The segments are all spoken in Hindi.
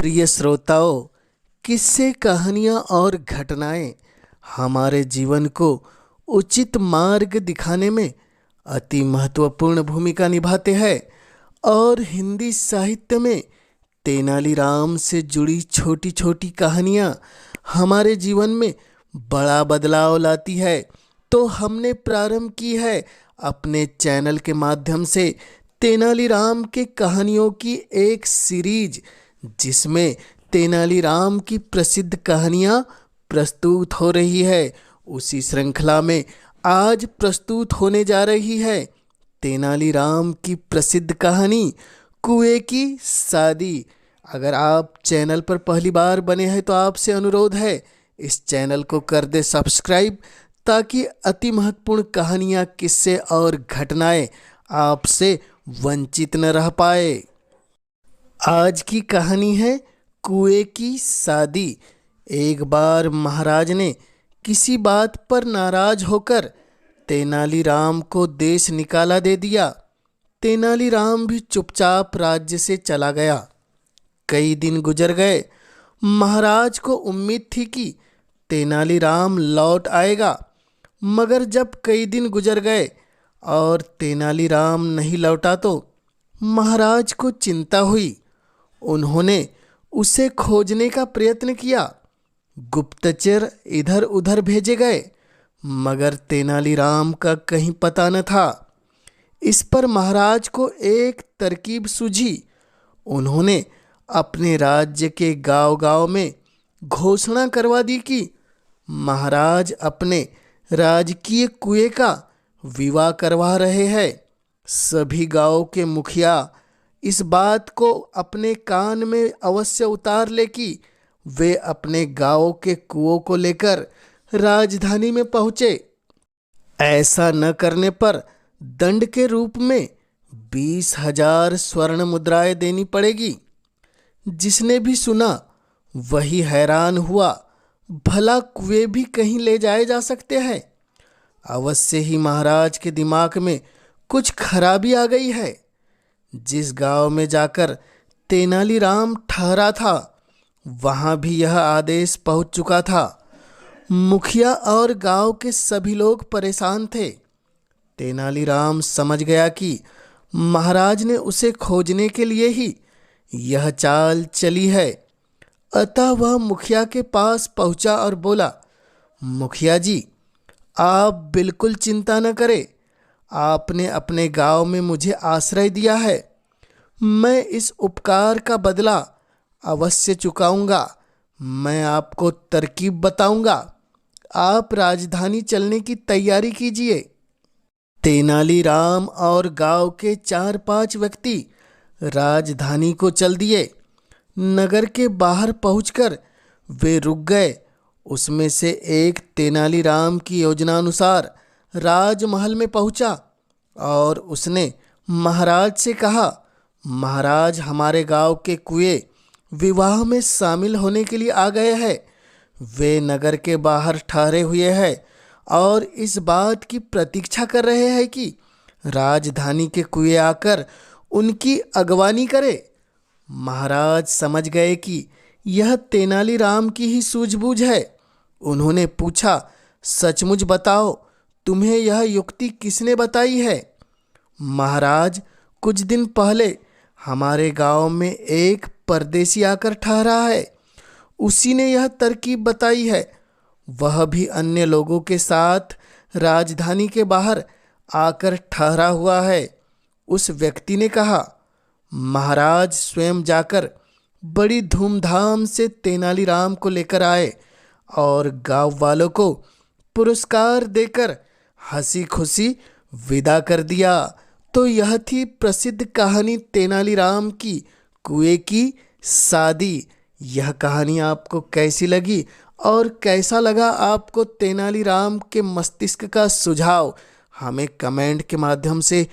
प्रिय श्रोताओं, किस्से, कहानियाँ और घटनाएं हमारे जीवन को उचित मार्ग दिखाने में अति महत्वपूर्ण भूमिका निभाते हैं। और हिंदी साहित्य में तेनालीराम से जुड़ी छोटी छोटी कहानियाँ हमारे जीवन में बड़ा बदलाव लाती है। तो हमने प्रारंभ की है अपने चैनल के माध्यम से तेनालीराम के कहानियों की एक सीरीज, जिसमें तेनालीराम की प्रसिद्ध कहानियाँ प्रस्तुत हो रही है। उसी श्रृंखला में आज प्रस्तुत होने जा रही है तेनालीराम की प्रसिद्ध कहानी कुएं की शादी। अगर आप चैनल पर पहली बार बने हैं तो आपसे अनुरोध है इस चैनल को कर दे सब्सक्राइब, ताकि अति महत्वपूर्ण कहानियाँ, किस्से और घटनाएं आपसे वंचित न रह पाए। आज की कहानी है कुएं की शादी। एक बार महाराज ने किसी बात पर नाराज होकर तेनालीराम को देश निकाला दे दिया। तेनालीराम भी चुपचाप राज्य से चला गया। कई दिन गुजर गए। महाराज को उम्मीद थी कि तेनालीराम लौट आएगा, मगर जब कई दिन गुजर गए और तेनालीराम नहीं लौटा तो महाराज को चिंता हुई। उन्होंने उसे खोजने का प्रयत्न किया। गुप्तचर इधर उधर भेजे गए, मगर तेनालीराम का कहीं पता न था। इस पर महाराज को एक तरकीब सूझी। उन्होंने अपने राज्य के गांव-गांव में घोषणा करवा दी कि महाराज अपने राजकीय कुएं का विवाह करवा रहे हैं। सभी गांव के मुखिया इस बात को अपने कान में अवश्य उतार ले कि वे अपने गांव के कुओं को लेकर राजधानी में पहुंचे। ऐसा न करने पर दंड के रूप में 20,000 स्वर्ण मुद्राएं देनी पड़ेगी। जिसने भी सुना वही हैरान हुआ। भला कुएं भी कहीं ले जाए जा सकते हैं? अवश्य ही महाराज के दिमाग में कुछ खराबी आ गई है। जिस गांव में जाकर तेनालीराम ठहरा था, वहां भी यह आदेश पहुंच चुका था। मुखिया और गांव के सभी लोग परेशान थे। तेनालीराम समझ गया कि महाराज ने उसे खोजने के लिए ही यह चाल चली है। अतः वह मुखिया के पास पहुंचा और बोला, मुखिया जी, आप बिल्कुल चिंता न करें। आपने अपने गांव में मुझे आश्रय दिया है। मैं इस उपकार का बदला अवश्य चुकाऊंगा। मैं आपको तरकीब बताऊंगा। आप राजधानी चलने की तैयारी कीजिए। तेनालीराम और गांव के 4-5 व्यक्ति राजधानी को चल दिए। नगर के बाहर पहुंचकर वे रुक गए। उसमें से एक तेनालीराम की योजनानुसार राजमहल में पहुंचा और उसने महाराज से कहा, महाराज, हमारे गांव के कुएं विवाह में शामिल होने के लिए आ गए हैं। वे नगर के बाहर ठहरे हुए हैं और इस बात की प्रतीक्षा कर रहे हैं कि राजधानी के कुएं आकर उनकी अगवानी करे। महाराज समझ गए कि यह तेनालीराम की ही सूझबूझ है। उन्होंने पूछा, सचमुच बताओ, तुम्हें यह युक्ति किसने बताई है? महाराज, कुछ दिन पहले हमारे गांव में एक परदेसी आकर ठहरा है। उसी ने यह तरकीब बताई है। वह भी अन्य लोगों के साथ राजधानी के बाहर आकर ठहरा हुआ है। उस व्यक्ति ने कहा। महाराज स्वयं जाकर बड़ी धूमधाम से तेनालीराम को लेकर आए और गांव वालों को पुरस्कार देकर हंसी खुशी विदा कर दिया। तो यह थी प्रसिद्ध कहानी तेनालीराम की कुएं की शादी। यह कहानी आपको कैसी लगी और कैसा लगा आपको तेनालीराम के मस्तिष्क का सुझाव, हमें कमेंट के माध्यम से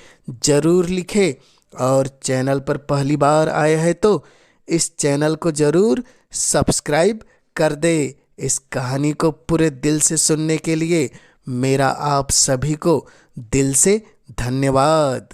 ज़रूर लिखें। और चैनल पर पहली बार आए हैं तो इस चैनल को ज़रूर सब्सक्राइब कर दे। इस कहानी को पूरे दिल से सुनने के लिए मेरा आप सभी को दिल से धन्यवाद।